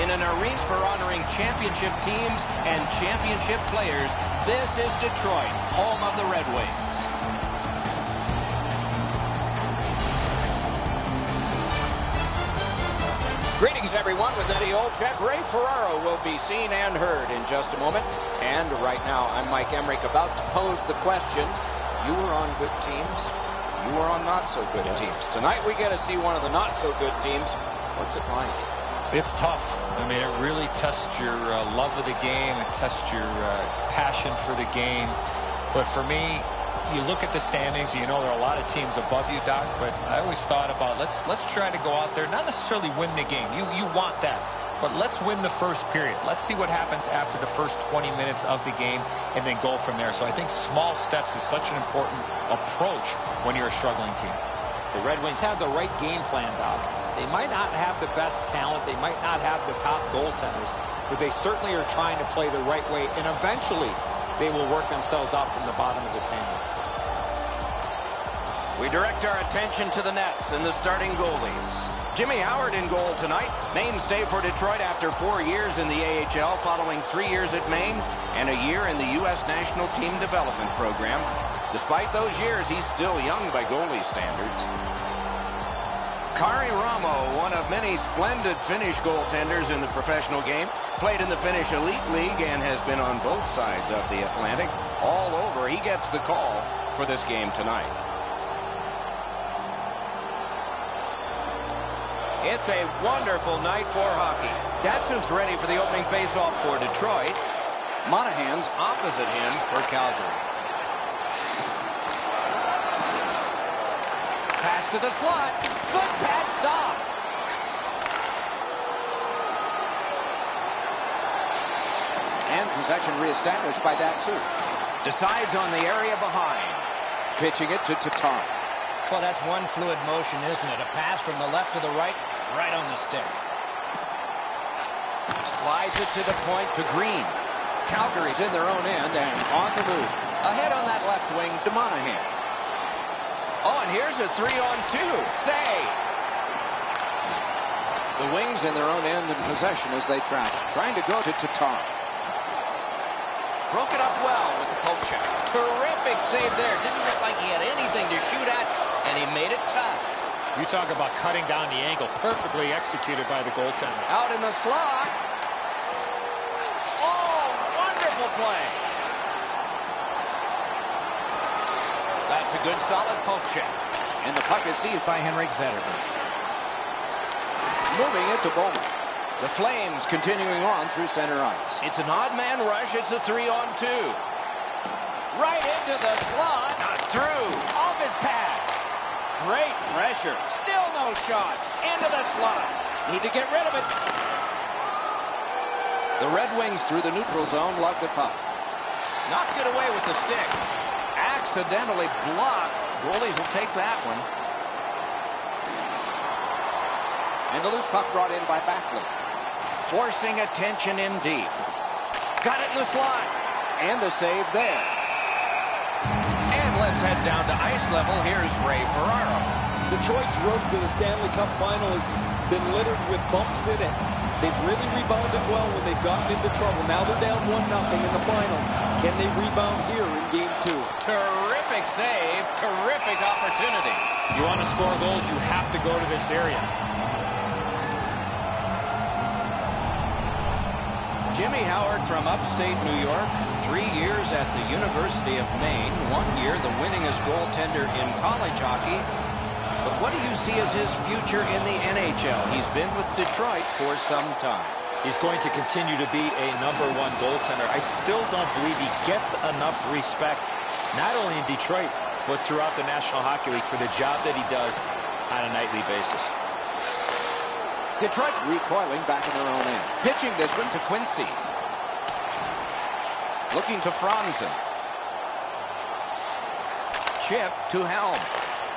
In an arena for honoring championship teams and championship players, this is Detroit, home of the Red Wings. Greetings, everyone. With Eddie Olczyk, Ray Ferraro will be seen and heard in just a moment. And right now, I'm Mike Emmerich, about to pose the question. You were on good teams. You were on not-so-good teams. Tonight, we get to see one of the not-so-good teams. What's it like? It's tough. I mean, it really tests your love of the game. It tests your passion for the game. But for me, you look at the standings, you know there are a lot of teams above you, Doc, but I always thought about let's try to go out there, not necessarily win the game. You want that. But let's win the first period. Let's see what happens after the first 20 minutes of the game and then go from there. So I think small steps is such an important approach when you're a struggling team. The Red Wings have the right game plan, Doc. They might not have the best talent. They might not have the top goaltenders, but they certainly are trying to play the right way, and eventually they will work themselves out from the bottom of the standings. We direct our attention to the nets and the starting goalies. Jimmy Howard in goal tonight. Mainstay for Detroit after 4 years in the AHL, following 3 years at Maine and a year in the U.S. National Team Development Program. Despite those years, he's still young by goalie standards. Kari Ramo, one of many splendid Finnish goaltenders in the professional game, played in the Finnish Elite League and has been on both sides of the Atlantic. All over, he gets the call for this game tonight. It's a wonderful night for hockey. Datsuk's ready for the opening faceoff for Detroit. Monahan's opposite him for Calgary. Pass to the slot. Good pad stop. And possession reestablished by Datsuk. Decides on the area behind. Pitching it to Tatar. Well, that's one fluid motion, isn't it? A pass from the left to the right, right on the stick. Slides it to the point to Green. Calgary's in their own end and on the move. Ahead on that left wing to Monahan. Oh, and here's a 3-on-2. Save. The Wings in their own end in possession as they travel. Trying to go to Tatar. Broke it up well with the poke check. Terrific save there. Didn't look like he had anything to shoot at, and he made it tough. You talk about cutting down the angle. Perfectly executed by the goaltender. Out in the slot. Oh, wonderful play. That's a good, solid poke check. And the puck is seized by Henrik Zetterberg. Moving it to Bowman. The Flames continuing on through center ice. It's an odd man rush. It's a 3-on-2. Right into the slot. Not through. Off his pad. Great pressure. Still no shot. Into the slot. Need to get rid of it. The Red Wings through the neutral zone lug the puck. Knocked it away with the stick. Accidentally blocked. Goalies will take that one. And the loose puck brought in by Backlund. Forcing attention in deep. Got it in the slot. And a save there. And let's head down to ice level. Here's Ray Ferraro. Detroit's road to the Stanley Cup final has been littered with bumps in it. They've really rebounded well when they've gotten into trouble. Now they're down 1-0 in the final. Can they rebound here in Game 2? Terrific save. Terrific opportunity. You want to score goals, you have to go to this area. Jimmy Howard from upstate New York, 3 years at the University of Maine, 1 year the winningest goaltender in college hockey. But what do you see as his future in the NHL? He's been with Detroit for some time. He's going to continue to be a #1 goaltender. I still don't believe he gets enough respect, not only in Detroit, but throughout the National Hockey League for the job that he does on a nightly basis. Detroit's recoiling back in their own end. Pitching this one to Quincy. Looking to Franzen. Chip to Helm.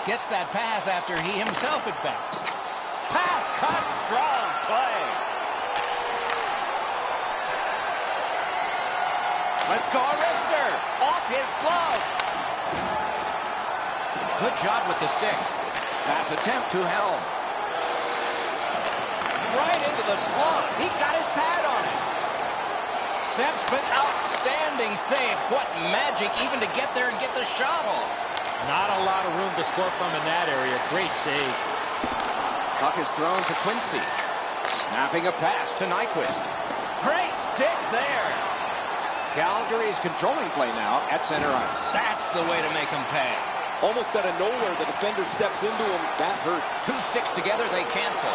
Gets that pass after he himself had passed. Pass cut, strong play. Let's go, Arister. Off his glove. Good job with the stick. Pass attempt to Helm. right into the slot. He got his pad on it. Sepsman, outstanding save. What magic even to get there and get the shot off. Not a lot of room to score from in that area. Great save. Puck is thrown to Quincy. Snapping a pass to Nyquist. Great stick there. Calgary's controlling play now at center ice. That's the way to make him pay. Almost out of nowhere, the defender steps into him. That hurts. Two sticks together, they cancel.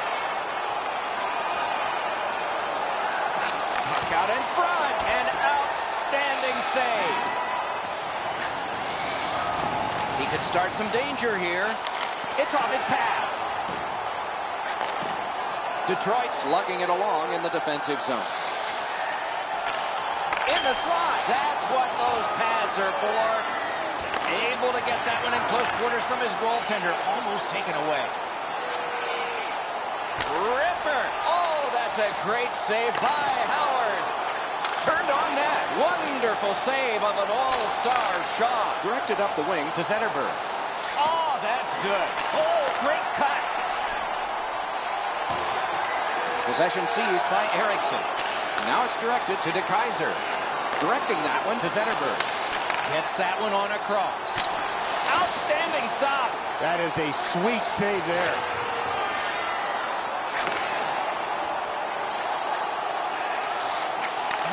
Puck out in front. An outstanding save. He could start some danger here. It's off his pad. Detroit's lugging it along in the defensive zone. In the slot. That's what those pads are for. Able to get that one in close quarters from his goaltender. Almost taken away. Ripper. Oh, that's a great save by Howard. Turned on net. Wonderful save of an all-star shot. Directed up the wing to Zetterberg. Oh, that's good. Oh, great cut. Possession seized by Eriksson. Now it's directed to DeKaiser. Directing that one to Zetterberg. Gets that one on across. Outstanding stop. That is a sweet save there.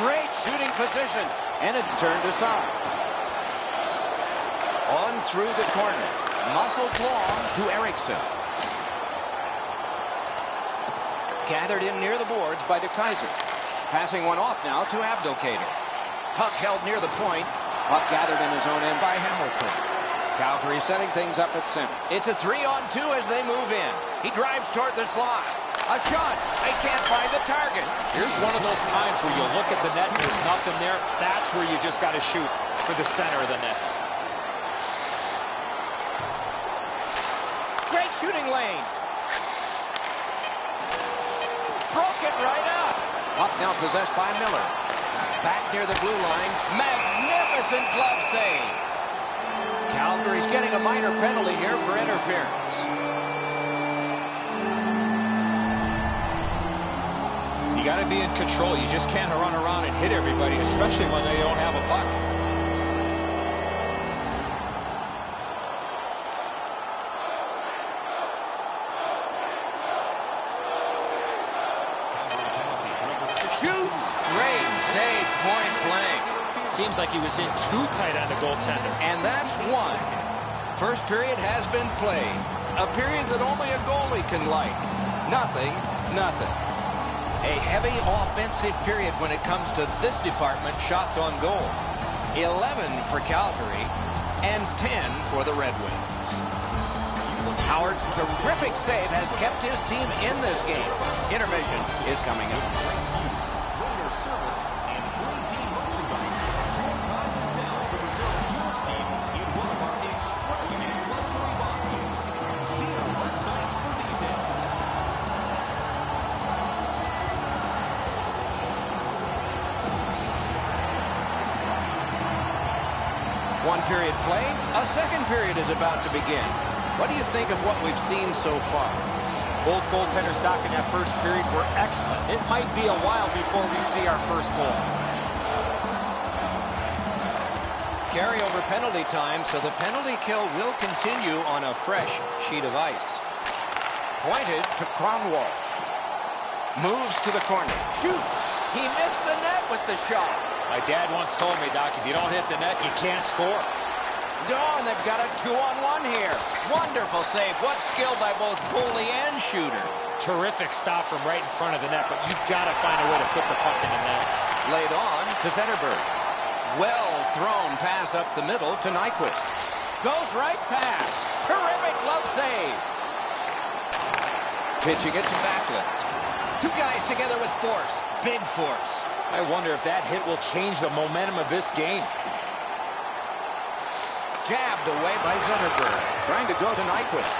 Great shooting position. And it's turned aside. On through the corner. Muscled long to Eriksson. Gathered in near the boards by DeKaiser. Passing one off now to Abdelkader. Puck held near the point. Puck gathered in his own end by Hamilton. Calgary setting things up at center. It's a 3-on-2 as they move in. He drives toward the slot. A shot. They can't find the target. Here's one of those times where you look at the net and there's nothing there. That's where you just got to shoot for the center of the net. Great shooting lane. Broke it right up. Puck now possessed by Miller. Back near the blue line. Magnificent glove save. Calgary's getting a minor penalty here for interference. You got to be in control. You just can't run around and hit everybody, especially when they don't have a puck. Shoots. Great save, point blank. Seems like he was in too tight on the goaltender. And that's one. First period has been played. A period that only a goalie can like. Nothing, nothing. A heavy offensive period when it comes to this department, shots on goal. 11 for Calgary and 10 for the Red Wings. Howard's terrific save has kept his team in this game. Intermission is coming up. One period played, a second period is about to begin. What do you think of what we've seen so far? Both goaltenders, Doc, in that first period were excellent. It might be a while before we see our first goal. Carryover penalty time, so the penalty kill will continue on a fresh sheet of ice. Pointed to Kronwall. Moves to the corner. Shoots. He missed the net with the shot. My dad once told me, Doc, if you don't hit the net, you can't score. Oh, and they've got a 2-on-1 here. Wonderful save. What skill by both goalie and shooter. Terrific stop from right in front of the net, but you've got to find a way to put the puck in the net. Laid on to Zetterberg. Well thrown pass up the middle to Nyquist. Goes right past. Terrific glove save. Pitching it to Backlund. Two guys together with force. Big force. I wonder if that hit will change the momentum of this game. Jabbed away by Zetterberg. Trying to go to Nyquist.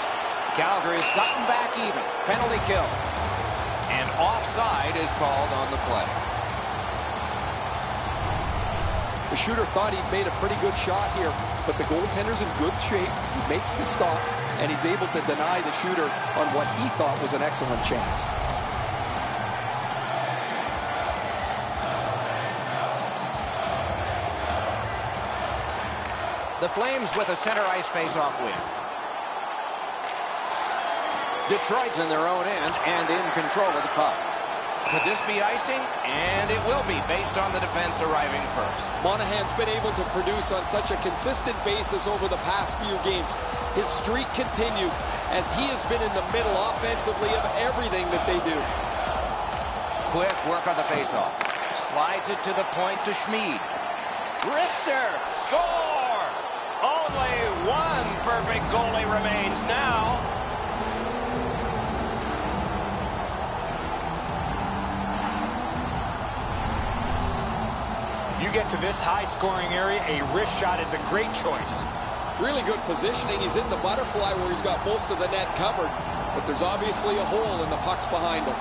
Calgary's gotten back even. Penalty kill. And offside is called on the play. The shooter thought he'd made a pretty good shot here, but the goaltender's in good shape. He makes the stop, and he's able to deny the shooter on what he thought was an excellent chance. The Flames with a center ice face-off win. Detroit's in their own end and in control of the puck. Could this be icing? And it will be, based on the defense arriving first. Monahan's been able to produce on such a consistent basis over the past few games. His streak continues as he has been in the middle offensively of everything that they do. Quick work on the faceoff. Slides it to the point to Schmid. Rister, score! Only one perfect goalie remains now. You get to this high-scoring area, a wrist shot is a great choice. Really good positioning. He's in the butterfly where he's got most of the net covered, but there's obviously a hole and the puck's behind him.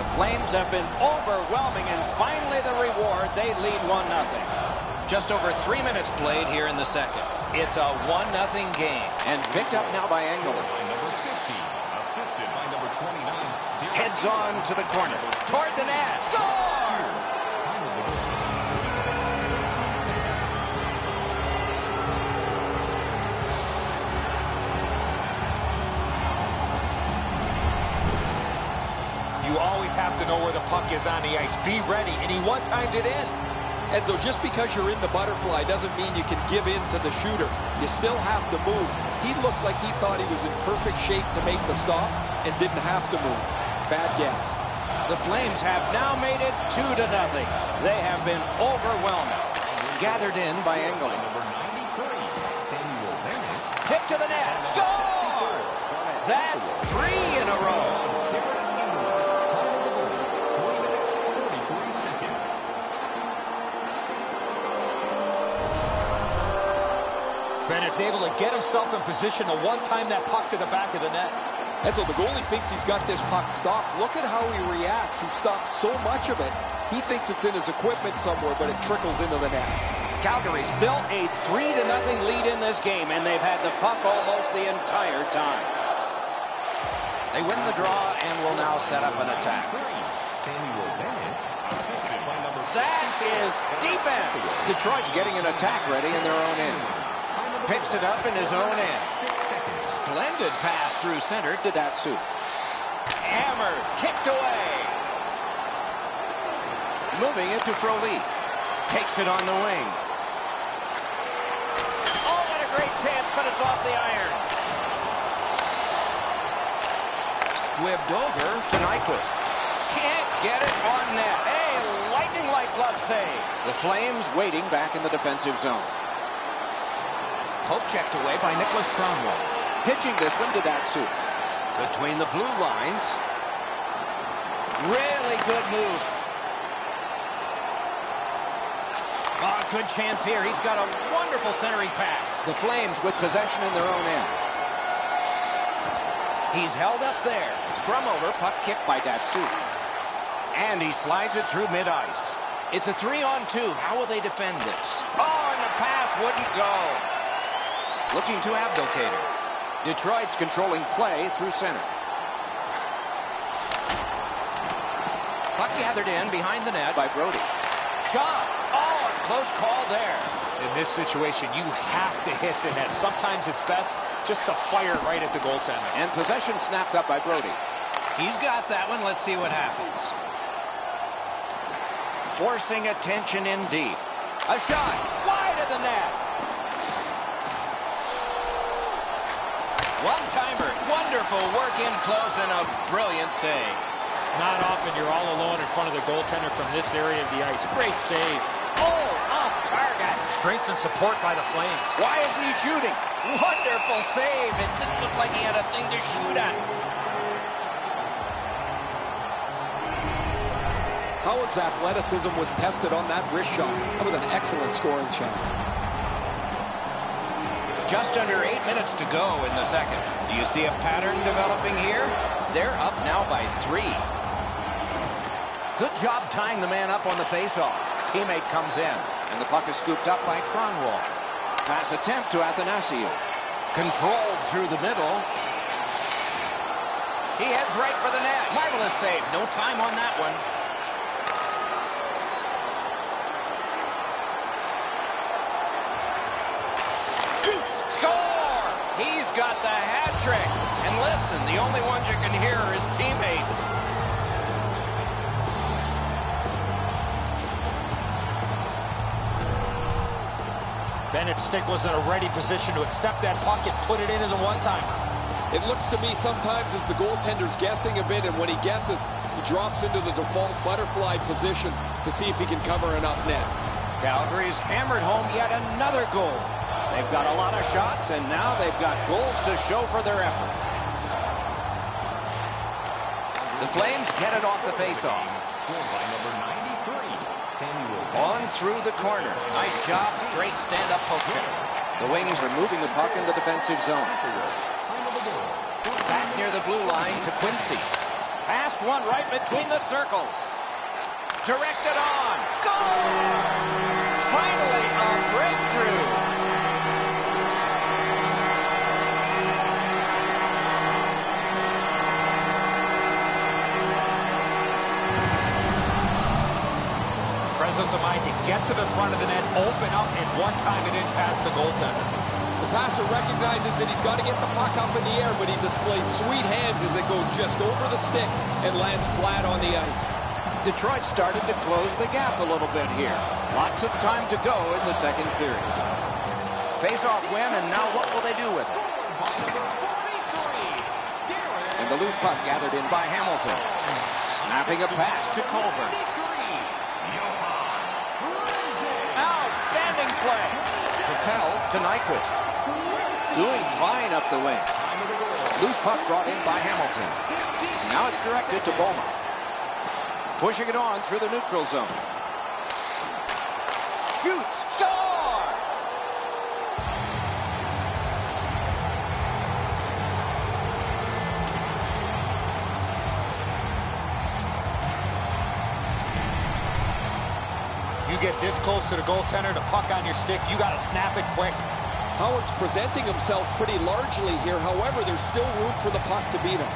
The Flames have been overwhelming, and finally the reward. They lead 1-0. Just over 3 minutes played here in the second. It's a 1-0 game, and picked up now by Engel. Number 50, assisted by number 29. Heads on to the corner. Toward the net. Score! You always have to know where the puck is on the ice. Be ready, and he one-timed it in. Enzo, just because you're in the butterfly doesn't mean you can give in to the shooter. You still have to move. He looked like he thought he was in perfect shape to make the stop and didn't have to move. Bad guess. The Flames have now made it 2-0. They have been overwhelming. Gathered in by Engel. Number 93, Tip to the net. Score! That's 3 in a row. Bennett's able to get himself in position to one-time that puck to the back of the net. Enzo, the goalie thinks he's got this puck stopped. Look at how he reacts. He stops so much of it. He thinks it's in his equipment somewhere, but it trickles into the net. Calgary's built a 3-0 lead in this game, and they've had the puck almost the entire time. They win the draw and will now set up an attack. That is defense. Detroit's getting an attack ready in their own end. Picks it up in his own end. Splendid pass through center to Datsyuk. Hammered, kicked away. Moving it to Froli. Takes it on the wing. Oh, what a great chance, but it's off the iron. Squibbed over to Nyquist. Can't get it on net. A lightning-like glove save. The Flames waiting back in the defensive zone. Poke checked away by Nicholas Cromwell. Pitching this one to Datsyuk. Between the blue lines. Really good move. Oh, good chance here. He's got a wonderful centering pass. The Flames with possession in their own end. He's held up there. Scrum over, puck kicked by Datsyuk. And he slides it through mid-ice. It's a 3-on-2. How will they defend this? Oh, and the pass wouldn't go. Looking to Abdelkader. Detroit's controlling play through center. Puck gathered in behind the net by Brody. Shot. Oh, a close call there. In this situation, you have to hit the net. Sometimes it's best just to fire it right at the goaltender. And possession snapped up by Brody. He's got that one. Let's see what happens. Forcing attention in deep. A shot. Wide of the net. One-timer. Wonderful work in close and a brilliant save. Not often you're all alone in front of the goaltender from this area of the ice. Great save. Oh, off target. Strength and support by the Flames. Why isn't he shooting? Wonderful save. It didn't look like he had a thing to shoot at. Howard's athleticism was tested on that wrist shot. That was an excellent scoring chance. Just under 8 minutes to go in the second. Do you see a pattern developing here? They're up now by 3. Good job tying the man up on the faceoff. Teammate comes in, and the puck is scooped up by Kronwall. Pass attempt to Athanasiou. Controlled through the middle. He heads right for the net. Marvelous save. No time on that one. got the hat trick. And listen, the only ones you can hear are his teammates. Bennett's stick was in a ready position to accept that puck and put it in as a one-timer. It looks to me sometimes as the goaltender's guessing a bit, and when he guesses, he drops into the default butterfly position to see if he can cover enough net. Calgary's hammered home yet another goal. They've got a lot of shots, and now they've got goals to show for their effort. The Flames get it off the faceoff. On through the corner. Nice job, straight stand-up poke check. The Wings are moving the puck in the defensive zone. Back near the blue line to Quincy. Passed one right between the circles. Directed on. Score! Finally, a breakthrough. Presence of mind to get to the front of the net, open up, and one time it didn't pass the goaltender. The passer recognizes that he's got to get the puck up in the air, but he displays sweet hands as it goes just over the stick and lands flat on the ice. Detroit started to close the gap a little bit here. Lots of time to go in the second period. Face-off win, and now what will they do with it? And the loose puck gathered in by Hamilton. Snapping a pass to Colburn. Outstanding play. Propelled to Nyquist. Doing fine up the wing. Loose puck brought in by Hamilton. Now it's directed to Boma. Pushing it on through the neutral zone. Shoots. Score! You get this close to the goaltender, the puck on your stick, you got to snap it quick. Howard's presenting himself pretty largely here. However, there's still room for the puck to beat him.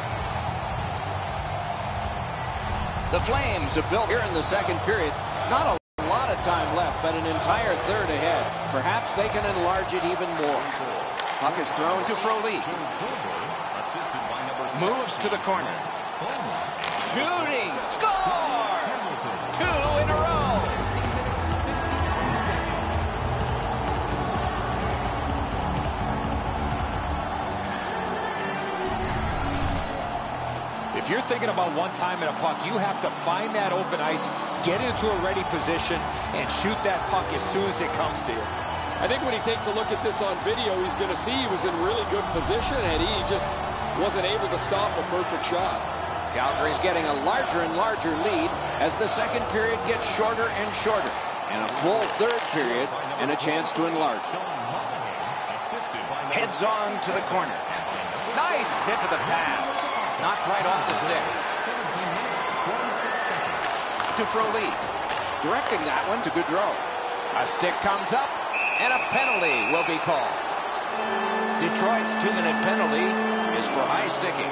The Flames have built here in the second period. Not a lot of time left, but an entire third ahead. Perhaps they can enlarge it even more. Puck is thrown to Froli. Moves to the corner. Shooting. Score! 2 in a row. If you're thinking about one time in a puck, you have to find that open ice, get into a ready position, and shoot that puck as soon as it comes to you. I think when he takes a look at this on video, he's going to see he was in really good position, and he just wasn't able to stop a perfect shot. Calgary's getting a larger and larger lead as the second period gets shorter and shorter. And a full third period and a chance to enlarge it. Heads on to the corner. Nice tip of the pass. Knocked right off the stick. To Froli. Directing that one to Gaudreau. A stick comes up, and a penalty will be called. Detroit's 2-minute penalty is for high sticking.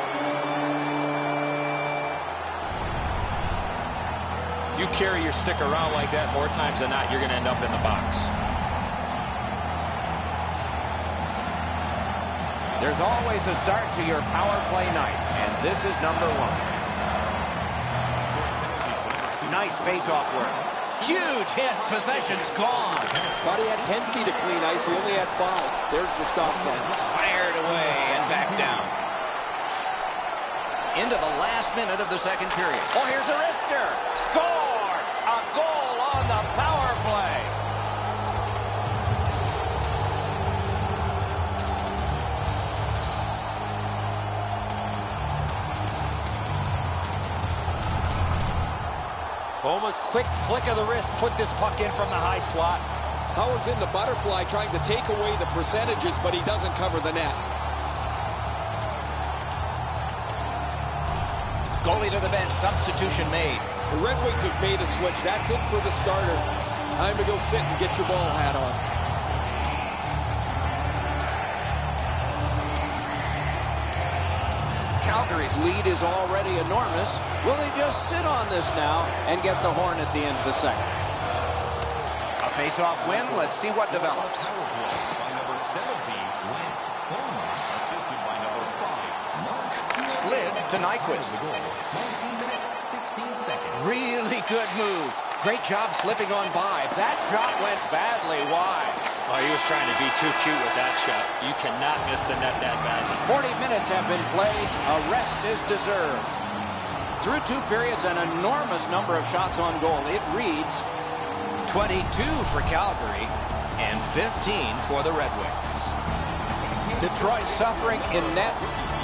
You carry your stick around like that more times than not, you're going to end up in the box. There's always a start to your power play night, and this is number 1. Nice face-off work. Huge hit. Possession's gone. Thought he had 10 feet of clean ice. He only had 5. There's the stop sign. Fired away and back down. Into the last minute of the second period. Oh, here's a wrister. Score! A goal on the power play. Boma's quick flick of the wrist put this puck in from the high slot. Howard's in the butterfly trying to take away the percentages, but he doesn't cover the net. Goalie to the bench. Substitution made. The Red Wings have made a switch. That's it for the starter. Time to go sit and get your ball hat on. Calgary's lead is already enormous. Will they just sit on this now and get the horn at the end of the second? A face-off win. Let's see what develops. it to Nyquist. 19 minutes, 16 seconds. Really good move. Great job slipping on by. That shot went badly wide. Oh, he was trying to be too cute with that shot. You cannot miss the net that badly. 40 minutes have been played. A rest is deserved. Through 2 periods, an enormous number of shots on goal. It reads 22 for Calgary and 15 for the Red Wings. Detroit suffering in net.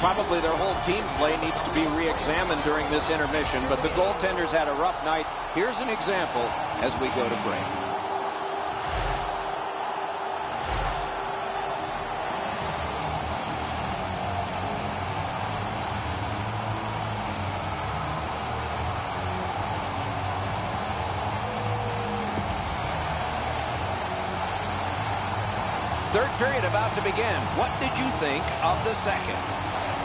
Probably their whole team play needs to be re-examined during this intermission, but the goaltenders had a rough night. Here's an example as we go to break. Third period about to begin. What did you think of the second?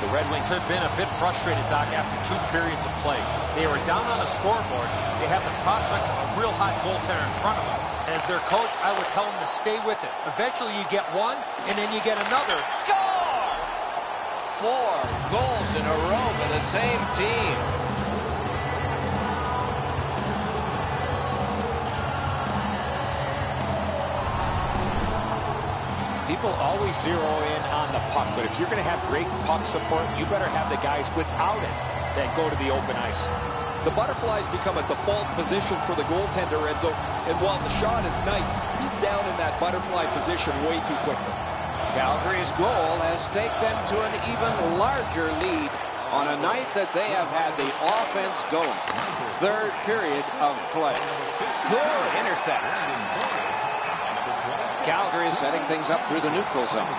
The Red Wings have been a bit frustrated, Doc, after 2 periods of play. They were down on the scoreboard. They have the prospects of a real hot goaltender in front of them. As their coach, I would tell them to stay with it. Eventually you get one, and then you get another. Score! 4 goals in a row for the same team. People always zero in on the puck, but if you're going to have great puck support, you better have the guys without it that go to the open ice. The butterflies become a default position for the goaltender, Enzo, and while the shot is nice, he's down in that butterfly position way too quickly. Calgary's goal has taken them to an even larger lead on a night that they have had the offense going. Third period of play. Good intercept. Calgary is setting things up through the neutral zone.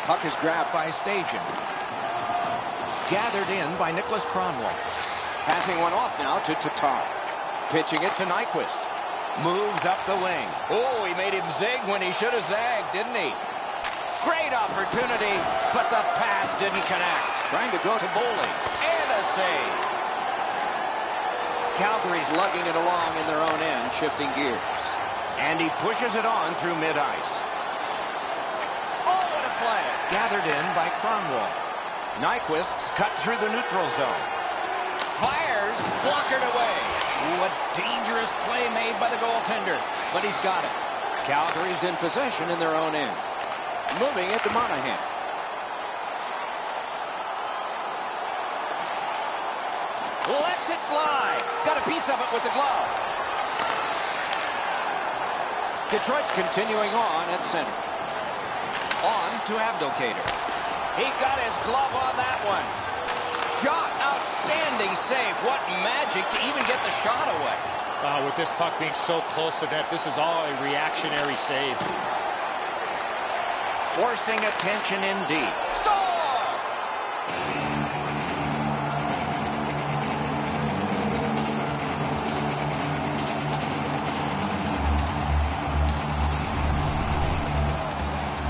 Puck is grabbed by Stajan. Gathered in by Nicholas Kronwall. Passing one off now to Tatar. Pitching it to Nyquist. Moves up the wing. Oh, he made him zig when he should have zagged, didn't he? Great opportunity, but the pass didn't connect. Trying to go to Boley. And a save. Calgary's lugging it along in their own end, shifting gears. And he pushes it on through mid-ice. Oh, what a play. Gathered in by Kronwall. Nyquist's cut through the neutral zone. Fires, blockered away. Ooh, a dangerous play made by the goaltender, but he's got it. Calgary's in possession in their own end. Moving it to Monahan. Lets it fly. Got a piece of it with the glove. Detroit's continuing on at center. On to Abdelkader. He got his glove on that one. Shot, outstanding save. What magic to even get the shot away. With this puck being so close to net, this is all a reactionary save. Forcing attention indeed. Score!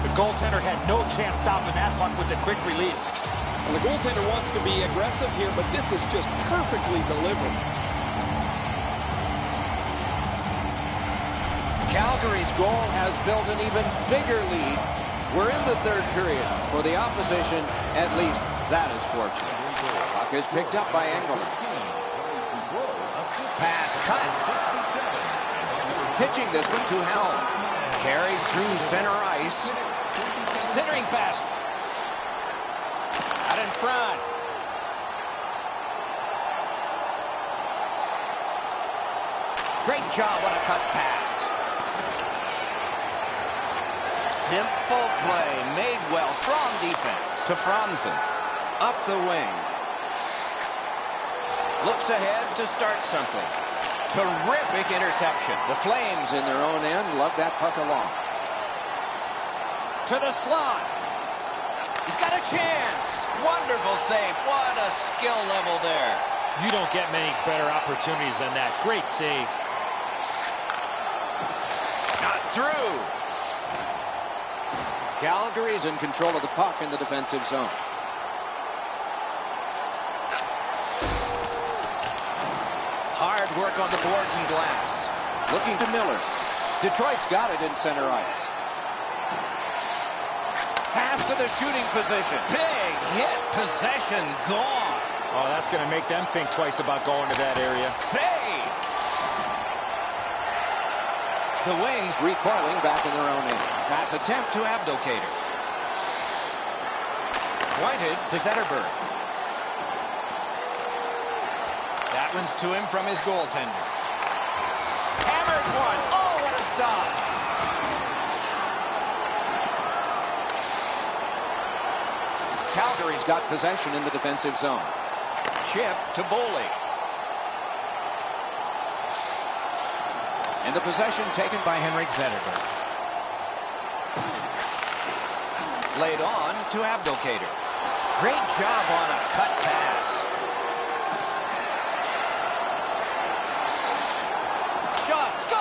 The goaltender had no chance stopping that puck with the quick release. Well, the goaltender wants to be aggressive here, but this is just perfectly delivered. Calgary's goal has built an even bigger lead. We're in the third period. For the opposition, at least that is fortunate. Puck is picked up by Engelman. Pass cut. Pitching this one to Helm. Carried through center ice. Centering pass. Out in front. Great job on a cut pass. Simple play, made well. Strong defense. To Franzen. Up the wing. Looks ahead to start something. Terrific interception. The Flames in their own end lug that puck along. To the slot. He's got a chance. Wonderful save. What a skill level there. You don't get many better opportunities than that. Great save. Not through. Calgary's in control of the puck in the defensive zone. Hard work on the boards and glass. Looking to Miller. Detroit's got it in center ice. Pass to the shooting position. Big hit. Possession gone. Oh, that's going to make them think twice about going to that area. Fade. The Wings recoiling back in their own end. Pass attempt to Abdelkader. Pointed to Zetterberg. That one's to him from his goaltender. Hammers one. Oh, what a stop. Calgary's got possession in the defensive zone. Chip to Boley. And the possession taken by Henrik Zetterberg. Laid on to Abdelkader. Great job on a cut pass. Shot, score!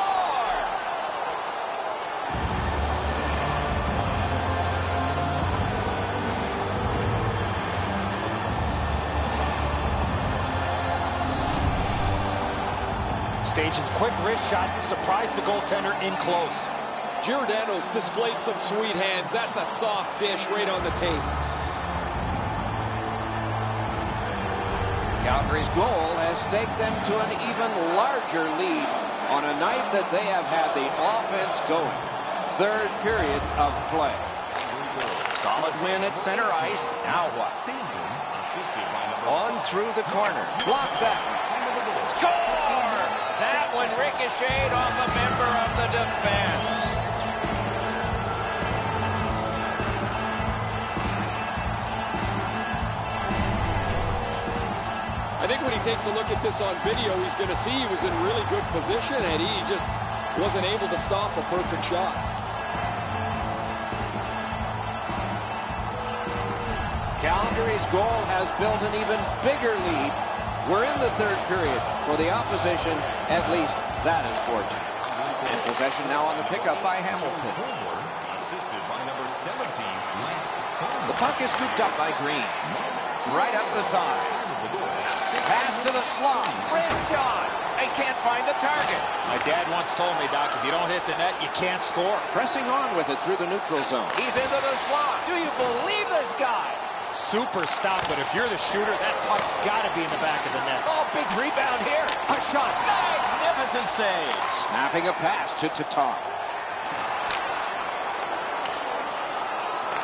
Station's quick wrist shot surprised the goaltender in close. Giordano's displayed some sweet hands. That's a soft dish right on the tape. Calgary's goal has staked them to an even larger lead on a night that they have had the offense going. Third period of play. Solid win at center ice. Now what? On through the corner. Block that one. Score! That one ricocheted off a member of the defense. I think when he takes a look at this on video, he's going to see he was in really good position, and he just wasn't able to stop a perfect shot. Calgary's goal has built an even bigger lead. We're in the third period. For the opposition, at least that is fortunate. And possession now on the pickup by Hamilton. The puck is scooped up by Green. Right up the side. Pass to the slot. Wrist shot. They can't find the target. My dad once told me, Doc, if you don't hit the net, you can't score. Pressing on with it through the neutral zone. He's into the slot. Do you believe this guy? Super stop, but if you're the shooter, that puck's got to be in the back of the net. Oh, big rebound here. A shot. Magnificent save. Snapping a pass to Tatar.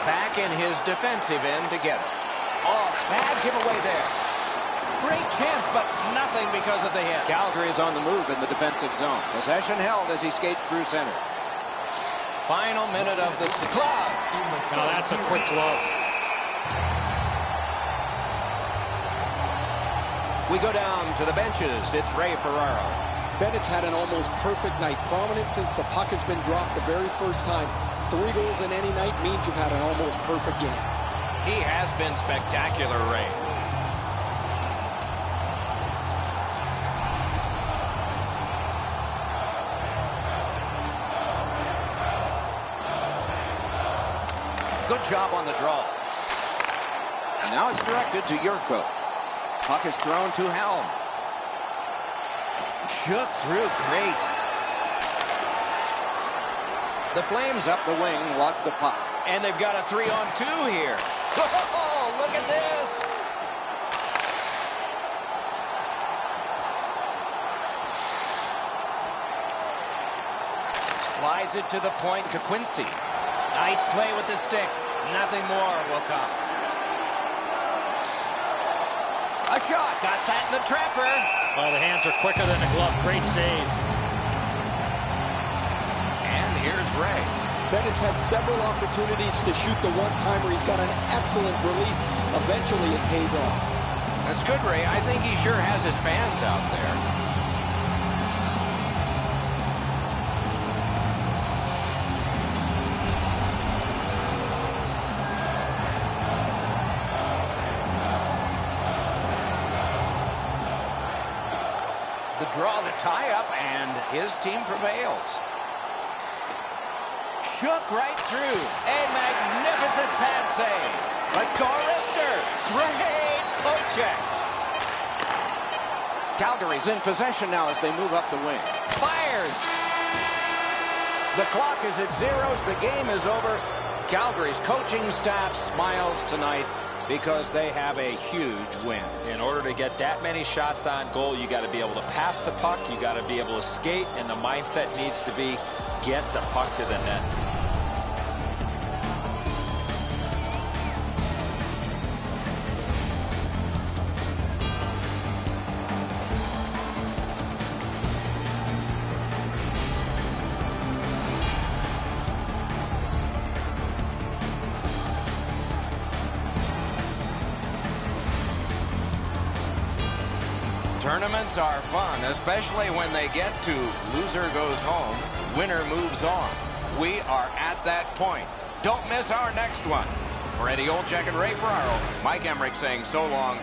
Back in his defensive end together. Oh, bad giveaway there. Great chance, but nothing because of the hit. Calgary is on the move in the defensive zone. Possession held as he skates through center. Final minute of the glove. Now that's a quick glove. We go down to the benches. It's Ray Ferraro. Bennett's had an almost perfect night. Prominent since the puck has been dropped the very first time. 3 goals in any night means you've had an almost perfect game. He has been spectacular, Ray. Good job on the draw. And now it's directed to Yurko. Puck is thrown to Helm. Shook through, great. The Flames up the wing, lock the puck. And they've got a 3-on-2 here. Oh, look at this. Slides it to the point to Quincy. Nice play with the stick. Nothing more will come. A shot. Got that in the trapper. Well, the hands are quicker than the glove. Great save. And here's Ray. Bennett's had several opportunities to shoot the one-timer. He's got an excellent release. Eventually, it pays off. That's good, Ray. I think he sure has his fans out there. The draw, the tie-up, and his team prevails. Shook right through. A magnificent pad save. Let's go, Rister. Great poke check. Calgary's in possession now as they move up the wing. Fires. The clock is at zeros. The game is over. Calgary's coaching staff smiles tonight because they have a huge win. In order to get that many shots on goal, you got to be able to pass the puck, you got to be able to skate, and the mindset needs to be get the puck to the net. Tournaments are fun, especially when they get to loser goes home, winner moves on. We are at that point. Don't miss our next one. For Eddie Olczyk and Ray Ferraro, Mike Emmerich saying so long